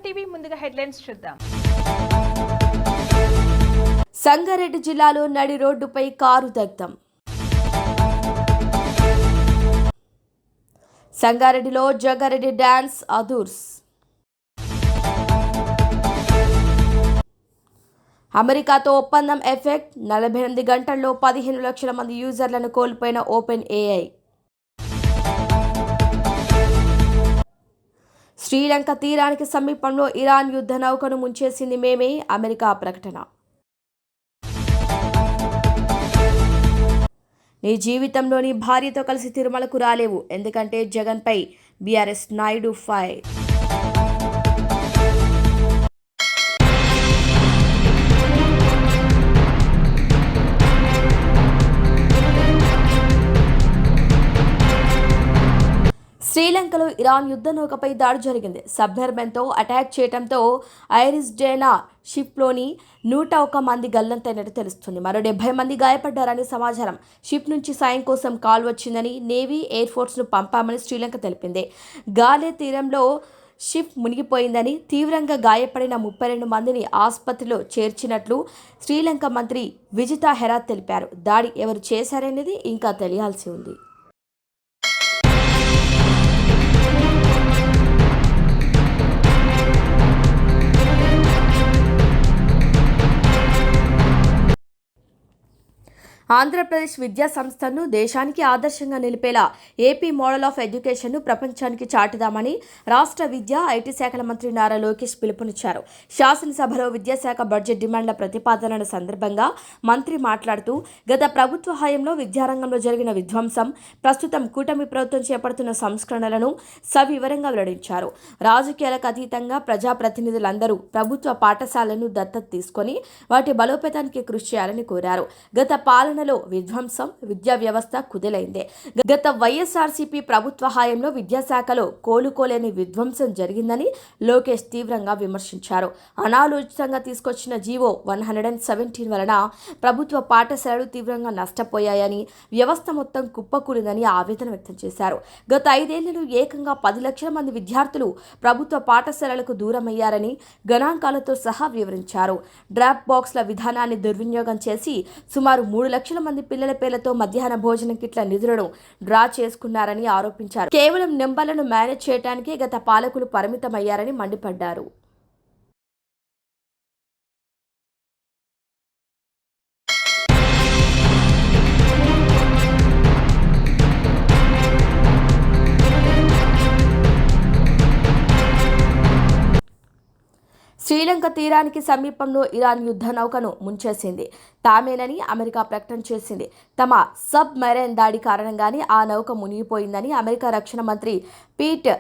TV ముందుగా headlines చూద్దాం. సంగారెడ్డి జిల్లాలో నడి రోడ్డుపై కారు దగ్ధం. సంగారెడ్డిలో జగ్గారెడ్డి డ్యాన్స్ అదూర్స్. అమెరికాతో ఒప్పందం ఎఫెక్ట్ 48 గంటల్లో 15 లక్షల మంది యూజర్లను కోల్పోయిన ఓపెన్ ఏఐ. శ్రీలంక తీరానికి సమీపంలో ఇరాన్ యుద్ధ నౌకను ముంచేసింది మేమే, అమెరికా ప్రకటన. నీ జీవితంలో నీ భార్యతో కలిసి తిరుమలకు రాలేవు, ఎందుకంటే జగన్పై బీఆర్ఎస్ నాయుడు ఫైర్. శ్రీలంకలో ఇరాన్ యుద్ధ నౌకపై దాడి జరిగింది. సబ్మెర్మెన్తో అటాక్ చేయడంతో ఐరిస్ డేనా షిప్లోని 101 మంది గల్లంతైనట్టు తెలుస్తుంది. మరో 70 మంది గాయపడ్డారని సమాచారం. షిప్ నుంచి సాయం కోసం కాల్ వచ్చిందని నేవీ, ఎయిర్ ఫోర్స్ను పంపామని శ్రీలంక తెలిపింది. గాలే తీరంలో షిప్ మునిగిపోయిందని, తీవ్రంగా గాయపడిన 32 మందిని ఆసుపత్రిలో చేర్చినట్లు శ్రీలంక మంత్రి విజితా హెరాత్ తెలిపారు. దాడి ఎవరు చేశారనేది ఇంకా తెలియాల్సి ఉంది. ఆంధ్రప్రదేశ్ విద్యా సంస్థను దేశానికి ఆదర్శంగా నిలిపేలా ఏపీ మోడల్ ఆఫ్ ఎడ్యుకేషన్ను ప్రపంచానికి చాటుదామని రాష్ట్ర విద్యా, ఐటీ శాఖల మంత్రి నారా లోకేష్ పిలుపునిచ్చారు. శాసనసభలో విద్యాశాఖ బడ్జెట్ డిమాండ్ల ప్రతిపాదనల సందర్భంగా మంత్రి మాట్లాడుతూ, గత ప్రభుత్వ హయాంలో విద్యారంగంలో జరిగిన విధ్వంసం, ప్రస్తుతం కూటమి ప్రభుత్వం చేపడుతున్న సంస్కరణలను సవివరంగా వెల్లడించారు. రాజకీయాలకు అతీతంగా ప్రజాప్రతినిధులందరూ ప్రభుత్వ పాఠశాలను దత్తత తీసుకొని వాటి బలోపేతానికి కృషి చేయాలని కోరారు. గత పాలనలో విధ్వంసం, విద్యా వ్యవస్థ కుదేలైందే. గత వైఎస్ఆర్సీపీ ప్రభుత్వ హయాంలో విద్యాశాఖలో కోలుకోలేని విధ్వంసం జరిగిందని లోకేష్ తీవ్రంగా విమర్శించారు. అనాలోచితంగా తీసుకొచ్చిన జీవో 117 వలన ప్రభుత్వ పాఠశాలలు తీవ్రంగా నష్టపోయాయని, వ్యవస్థ మొత్తం కుప్పకూలిందని ఆవేదన వ్యక్తం చేశారు. గత 5 ఏళ్లలో ఏకంగా 10 లక్షల మంది విద్యార్థులు ప్రభుత్వ పాఠశాలలకు దూరమయ్యారని గణాంకాలతో సహా వివరించారు. డ్రాప్ బాక్స్ల విధానాన్ని దుర్వినియోగం చేసి సుమారు 3 లక్షల మంది పిల్లల పేర్లతో మధ్యాహ్న భోజన కిట్ల నిధులను డ్రా చేసుకున్నారని ఆరోపించారు. కేవలం నెంబర్లను మేనేజ్ చేయడానికే గత పాలకులు పరిమితమయ్యారని మండిపడ్డారు. శ్రీలంక తీరానికి సమీపంలో ఇరాన్ యుద్ధ నౌకను ముంచేసింది తామేనని అమెరికా ప్రకటన చేసింది. తమ సబ్ మెరైన్ దాడి కారణంగానే ఆ నౌక మునిగిపోయిందని అమెరికా రక్షణ మంత్రి పీట్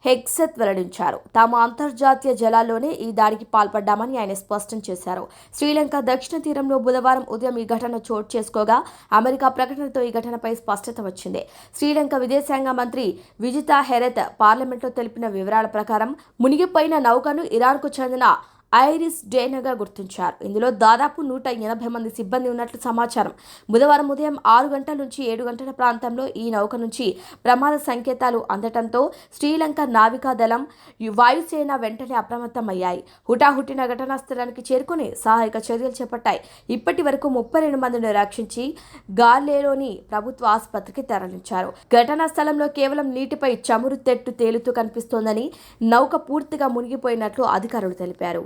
హెగ్సెత్ వెల్లడించారు. తాము అంతర్జాతీయ జలాల్లోనే ఈ దాడికి పాల్పడ్డామని ఆయన స్పష్టం చేశారు. శ్రీలంక దక్షిణ తీరంలో బుధవారం ఉదయం ఈ ఘటన చోటు చేసుకోగా అమెరికా ప్రకటనతో ఈ ఘటనపై స్పష్టత వచ్చింది. శ్రీలంక విదేశాంగ మంత్రి విజితా హెరాత్ పార్లమెంట్లో తెలిపిన వివరాల ప్రకారం మునిగిపోయిన నౌకను ఇరాన్కు చెందిన ఐరిస్ డేనాగా గుర్తించారు. ఇందులో దాదాపు 180 మంది సిబ్బంది ఉన్నట్లు సమాచారం. బుధవారం ఉదయం 6 గంటల నుంచి 7 గంటల ప్రాంతంలో ఈ నౌక నుంచి ప్రమాద సంకేతాలు అందటంతో శ్రీలంక నావికాదళం, వాయుసేన వెంటనే అప్రమత్తమయ్యాయి. హుటాహుటిన ఘటనా స్థలానికి చేరుకుని సహాయక చర్యలు చేపట్టాయి. ఇప్పటి వరకు 32 మందిని రక్షించి గాలేలోని ప్రభుత్వ ఆసుపత్రికి తరలించారు. ఘటనా స్థలంలో కేవలం నీటిపై చమురు తెట్టు తేలుతూ కనిపిస్తోందని, నౌక పూర్తిగా మునిగిపోయినట్లు అధికారులు తెలిపారు.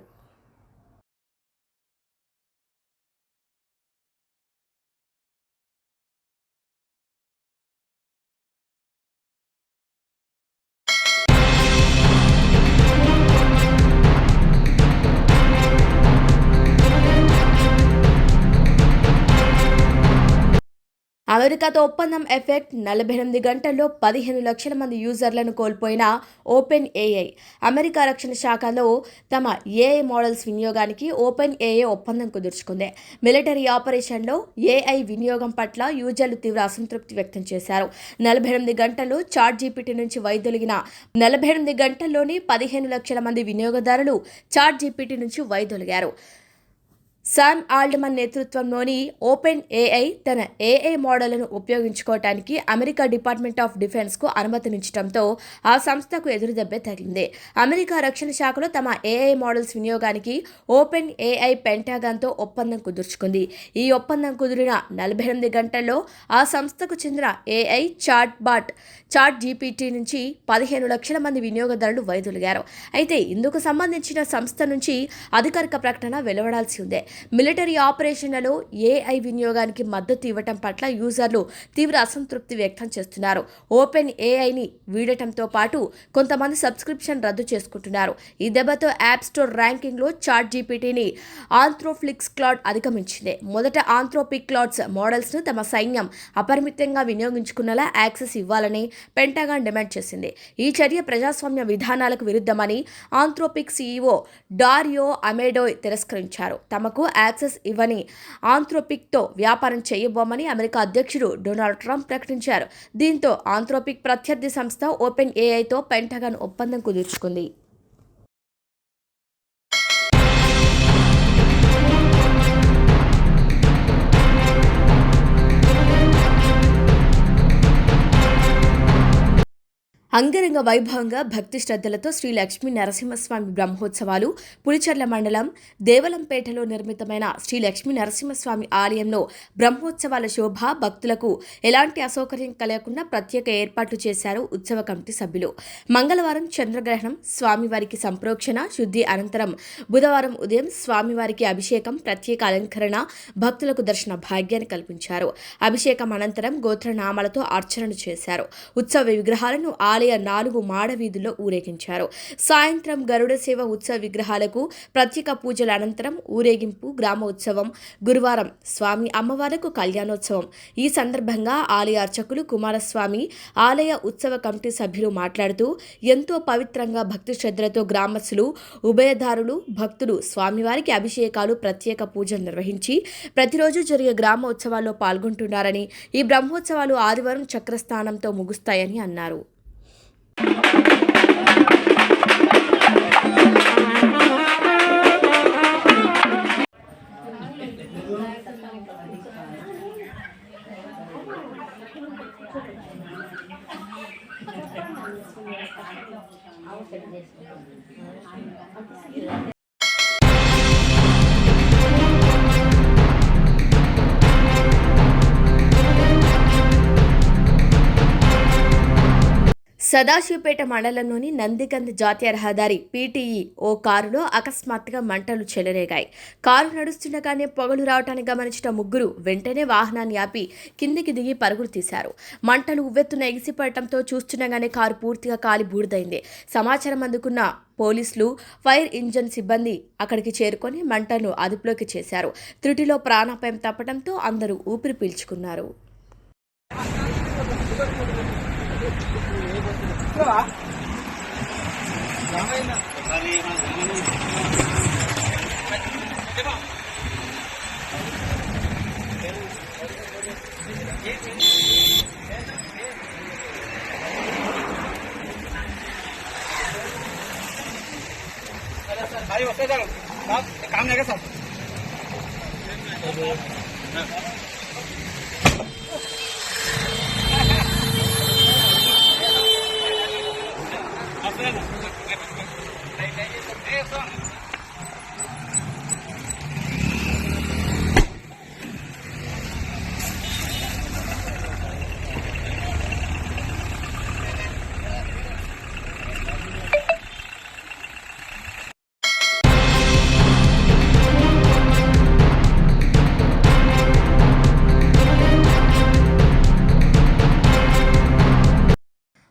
అమెరికాతో ఒప్పందం ఎఫెక్ట్ 48 గంటల్లో 15 లక్షల మంది యూజర్లను కోల్పోయిన ఓపెన్ ఏఐ. అమెరికా రక్షణ శాఖలో తమ ఏఐ మోడల్స్ వినియోగానికి ఓపెన్ ఏఐ ఒప్పందం కుదుర్చుకుంది. మిలిటరీ ఆపరేషన్లో ఏఐ వినియోగం పట్ల యూజర్లు తీవ్ర అసంతృప్తి వ్యక్తం చేశారు. 48 గంటల్లో చాట్ జీపీటీ నుంచి వైదొలిగిన 48 గంటల్లోనే 15 లక్షల మంది వినియోగదారులు చాట్ జీపీటీ నుంచి వైదొలిగారు. శామ్ ఆల్ట్మన్ నేతృత్వంలోని ఓపెన్ ఏఐ తన ఏఐ మోడళ్లను ఉపయోగించుకోవటానికి అమెరికా డిపార్ట్మెంట్ ఆఫ్ డిఫెన్స్కు అనుమతినిచ్చడంతో ఆ సంస్థకు ఎదురుదెబ్బే తగిలింది. అమెరికా రక్షణ శాఖలో తమ ఏఐ మోడల్స్ వినియోగానికి ఓపెన్ ఏఐ పెంటాగాన్తో ఒప్పందం కుదుర్చుకుంది. ఈ ఒప్పందం కుదిరిన 48 గంటల్లో ఆ సంస్థకు చెందిన ఏఐ చాట్ జీపీటీ నుంచి 15 లక్షల మంది వినియోగదారులు వైదొలిగారు. అయితే ఇందుకు సంబంధించిన సంస్థ నుంచి అధికారిక ప్రకటన వెలువడాల్సి ఉంది. మిలిటరీ ఆపరేషన్లలో ఏఐ వినియోగానికి మద్దతు ఇవ్వటం పట్ల యూజర్లు తీవ్ర అసంతృప్తి వ్యక్తం చేస్తున్నారు. ఓపెన్ ఏఐని వీడటంతో పాటు కొంతమంది సబ్స్క్రిప్షన్ రద్దు చేసుకుంటున్నారు. ఈ దెబ్బతో యాప్ స్టోర్ ర్యాంకింగ్లో చాట్ జీపీటీని ఆంథ్రోఫ్లిక్స్ క్లాడ్ అధిగమించింది. మొదట ఆంథ్రోపిక్ క్లాడ్స్ మోడల్స్ను తమ సైన్యం అపరిమితంగా వినియోగించుకునేలా యాక్సెస్ ఇవ్వాలని పెంటగాన్ డిమాండ్ చేసింది. ఈ చర్య ప్రజాస్వామ్య విధానాలకు విరుద్ధమని ఆంథ్రోపిక్ సీఈఓ డారియో అమెడోయ్ తిరస్కరించారు. తమకు యాక్సెస్ ఇవ్వని ఆంథ్రోపిక్తో వ్యాపారం చేయబోమని అమెరికా అధ్యక్షుడు డొనాల్డ్ ట్రంప్ ప్రకటించారు. దీంతో ఆంథ్రోపిక్ ప్రత్యర్థి సంస్థ ఓపెన్ ఏఐతో పెంటగాన్ ఒప్పందం కుదుర్చుకుంది. అంగరంగ వైభవంగా భక్తి శ్రద్ధలతో శ్రీ లక్ష్మీ నరసింహస్వామి బ్రహ్మోత్సవాలు పులిచెర్ల మండలం దేవలంపేటలో నిర్మితమైన శ్రీ లక్ష్మీ నరసింహస్వామి ఆలయంలో బ్రహ్మోత్సవాల శోభ భక్తులకు ఎలాంటి అసౌకర్యం కలగకుండా ప్రత్యేక ఏర్పాట్లు చేశారు ఉత్సవ కమిటీ సభ్యులు. మంగళవారం చంద్రగ్రహణం, స్వామివారికి సంప్రోక్షణ శుద్ధి అనంతరం బుధవారం ఉదయం స్వామివారికి అభిషేకం, ప్రత్యేక అలంకరణ, భక్తులకు దర్శన భాగ్యాన్ని కల్పించారు. అభిషేకం అనంతరం గోత్రనామాలతో అర్చనలు చేశారు. ఉత్సవ విగ్రహాలను ఆలయ 4 మాడ వీధుల్లో ఊరేగించారు. సాయంత్రం గరుడ సేవ ఉత్సవ విగ్రహాలకు ప్రత్యేక పూజల అనంతరం ఊరేగింపు, గ్రామ ఉత్సవం. గురువారం స్వామి అమ్మవార్లకు కళ్యాణోత్సవం. ఈ సందర్భంగా ఆలయ అర్చకులు కుమారస్వామి, ఆలయ ఉత్సవ కమిటీ సభ్యులు మాట్లాడుతూ ఎంతో పవిత్రంగా భక్తి శ్రద్ధలతో గ్రామస్తులు, ఉభయదారులు, భక్తులు స్వామివారికి అభిషేకాలు, ప్రత్యేక పూజలు నిర్వహించి ప్రతిరోజు జరిగే గ్రామ ఉత్సవాల్లో పాల్గొంటున్నారని, ఈ బ్రహ్మోత్సవాలు ఆదివారం చక్రస్థానంతో ముగుస్తాయని అన్నారు. సదాశివపేట మండలంలోని నందికంద జాతీయ రహదారి పీటీఈ ఓ కారులో అకస్మాత్తుగా మంటలు చెలరేగాయి. కారు నడుస్తుండగానే పొగలు రావటాన్ని గమనించిన ముగ్గురు వెంటనే వాహనాన్ని ఆపి కిందికి దిగి పరుగులు తీశారు. మంటలు ఉవ్వెత్తున ఎగిసిపడటంతో చూస్తుండగానే కారు పూర్తిగా కాలి బూడిదైంది. సమాచారం అందుకున్న పోలీసులు, ఫైర్ ఇంజన్ సిబ్బంది అక్కడికి చేరుకొని మంటలను అదుపులోకి చేశారు. త్రుటిలో ప్రాణాపాయం తప్పడంతో అందరూ ఊపిరి పీల్చుకున్నారు. काम नहीं कर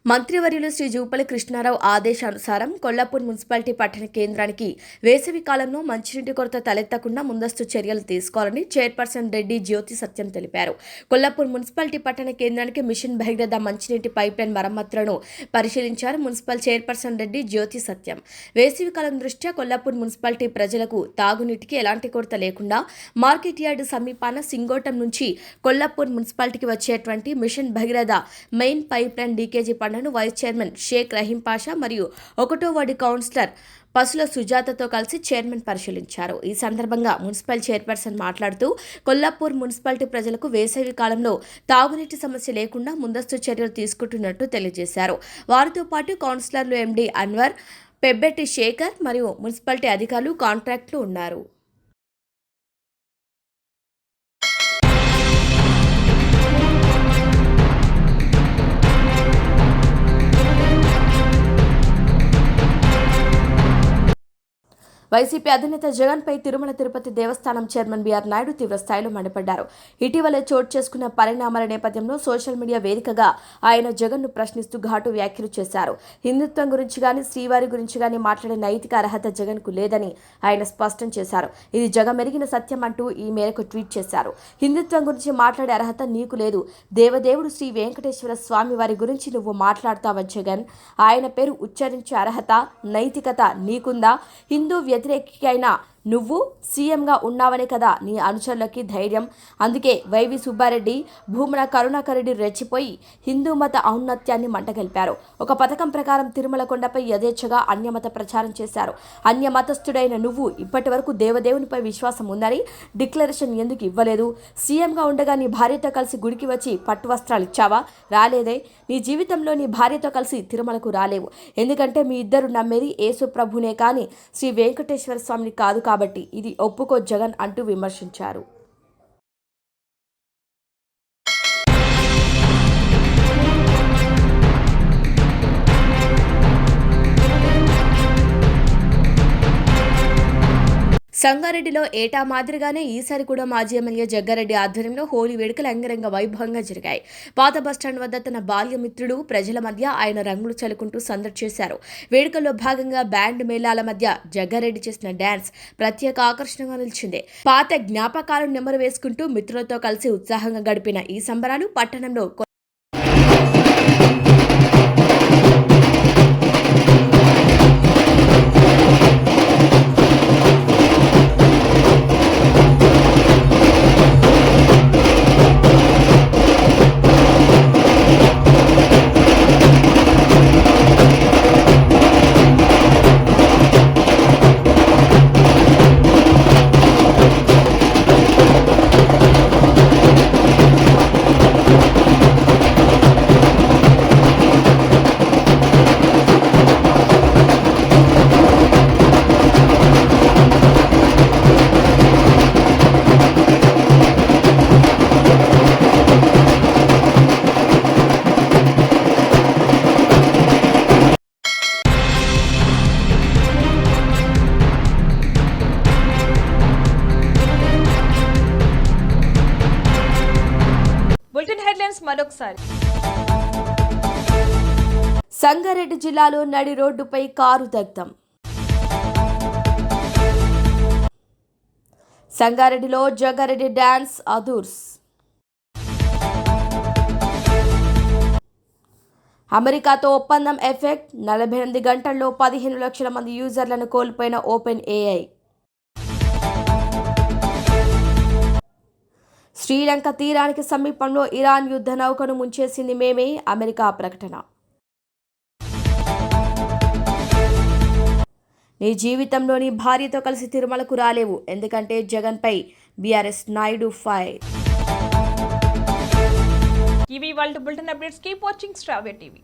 మంత్రివర్యులు శ్రీ జూపల్లి కృష్ణారావు ఆదేశానుసారం కొల్లాపూర్ మున్సిపాలిటీ పట్టణ కేంద్రానికి వేసవి కాలంలో మంచినీటి కొరత తలెత్తకుండా ముందస్తు చర్యలు తీసుకోవాలని చైర్పర్సన్ రెడ్డి జ్యోతి సత్యం తెలిపారు. కొల్లాపూర్ మున్సిపాలిటీ పట్టణ కేంద్రానికి మిషన్ భగీరథ మంచినీటి పైప్లైన్ మరమ్మతులను పరిశీలించారు మున్సిపల్ చైర్పర్సన్ రెడ్డి జ్యోతి సత్యం. వేసవి కాలం దృష్ట్యా కొల్లాపూర్ మున్సిపాలిటీ ప్రజలకు తాగునీటికి ఎలాంటి కొరత లేకుండా మార్కెట్ యార్డు సమీపాన సింగోటం నుంచి కొల్లాపూర్ మున్సిపాలిటీకి వచ్చేటువంటి మిషన్ భగీరథ మెయిన్ పైప్లైన్ లీకేజీ దేవస్థానాన్ని వైస్ చైర్మన్ షేక్ రహీం పాషా మరియు 1వ వార్డు కౌన్సిలర్ పసుల సుజాతతో కలిసి చైర్మన్ పరిశీలించారు. ఈ సందర్భంగా మున్సిపల్ చైర్పర్సన్ మాట్లాడుతూ కొల్లాపూర్ మున్సిపాలిటీ ప్రజలకు వేసవి కాలంలో తాగునీటి సమస్య లేకుండా ముందస్తు చర్యలు తీసుకుంటున్నట్టు తెలియజేశారు. వారితో పాటు కౌన్సిలర్లు ఎండి అన్వర్, పెబ్బెట్టి శేఖర్ మరియు మున్సిపాలిటీ అధికారులు, కాంట్రాక్టులు ఉన్నారు. వైసీపీ అధినేత జగన్పై తిరుమల తిరుపతి దేవస్థానం చైర్మన్ బీఆర్ నాయుడు తీవ్ర స్థాయిలో మండిపడ్డారు. ఇటీవల చోటు చేసుకున్న పరిణామాల నేపథ్యంలో సోషల్ మీడియా వేదికగా ఆయన జగన్ను ప్రశ్నిస్తూ ఘాటు వ్యాఖ్యలు చేశారు. హిందుత్వం గురించి గానీ శ్రీవారి గురించి గానీ మాట్లాడే నైతిక అర్హత జగన్కు లేదని ఆయన స్పష్టం చేశారు. ఇది జగమెరిగిన సత్యం అంటూ ఈ మేరకు ట్వీట్ చేశారు. హిందుత్వం గురించి మాట్లాడే అర్హత నీకు లేదు. దేవదేవుడు శ్రీ వెంకటేశ్వర స్వామి వారి గురించి నువ్వు మాట్లాడతావా జగన్? ఆయన పేరు ఉచ్చరించే అర్హత, నైతికత నీకుందా? హిందూ వ్యతిరేకికైన నువ్వు సీఎంగా ఉన్నావనే కదా నీ అనుచరులకి ధైర్యం. అందుకే వైవి సుబ్బారెడ్డి, భూమన కరుణాకర్ రెడ్డి రెచ్చిపోయి హిందూ మత ఔన్నత్యాన్ని మంటగలిపారు. ఒక పథకం ప్రకారం తిరుమల కొండపై యథేచ్ఛగా అన్యమత ప్రచారం చేశారు. అన్యమతస్థుడైన నువ్వు ఇప్పటి వరకు దేవదేవునిపై విశ్వాసం ఉందని డిక్లరేషన్ ఎందుకు ఇవ్వలేదు? సీఎంగా ఉండగా నీ భార్యతో కలిసి గుడికి వచ్చి పట్టు వస్త్రాలు ఇచ్చావా? రాలేదే. నీ జీవితంలో నీ భార్యతో కలిసి తిరుమలకు రాలేవు. ఎందుకంటే మీ ఇద్దరు నమ్మేది యేసు ప్రభునే కానీ శ్రీ వెంకటేశ్వర స్వామిని కాదు కాబట్టి ఇది ఒప్పుకో జగన్ అంటూ విమర్శించారు. సంగారెడ్డిలో ఏటా మాదిరిగానే ఈసారి కూడా మాజీ ఎమ్మెల్యే జగ్గారెడ్డి ఆధ్వర్యంలో హోలీ వేడుకలు అంగరంగ వైభవంగా జరిగాయి. పాత బస్టాండ్ వద్ద తన బాల్యమిత్రుడు ప్రజల మధ్య ఆయన రంగులు చల్లుకుంటూ సందడి చేశారు. వేడుకల్లో భాగంగా బ్యాండ్ మేళాల మధ్య జగ్గారెడ్డి చేసిన డ్యాన్స్ ప్రత్యేక ఆకర్షణగా నిలిచింది. పాత జ్ఞాపకాలను నెమరు వేసుకుంటూ మిత్రులతో కలిసి ఉత్సాహంగా గడిపిన ఈ సంబరాలు పట్టణంలో మరొకసారి. సంగారెడ్డి జిల్లాలో నడి రోడ్డుపై కారు దగ్ధం. సంగారెడ్డిలో జగ్గారెడ్డి డ్యాన్స్ అదూర్స్. అమెరికాతో ఒప్పందం ఎఫెక్ట్. 48 గంటల్లో 15 లక్షల మంది యూజర్లను కోల్పోయిన ఓపెన్ ఏఐ. శ్రీలంక తీరానికి సమీపంలో ఇరాన్ యుద్ధ నౌకను ముంచేసింది మేమే, అమెరికా ప్రకటన. నీ జీవితంలో నీ భార్యతో కలిసి తిరుమలకు రాలేవు. ఎందుకంటే జగన్పై బీఆర్ఎస్ నాయుడు ఫైర్. ఇవి వాళ్ళ bulletin updates. Keep watching star TV.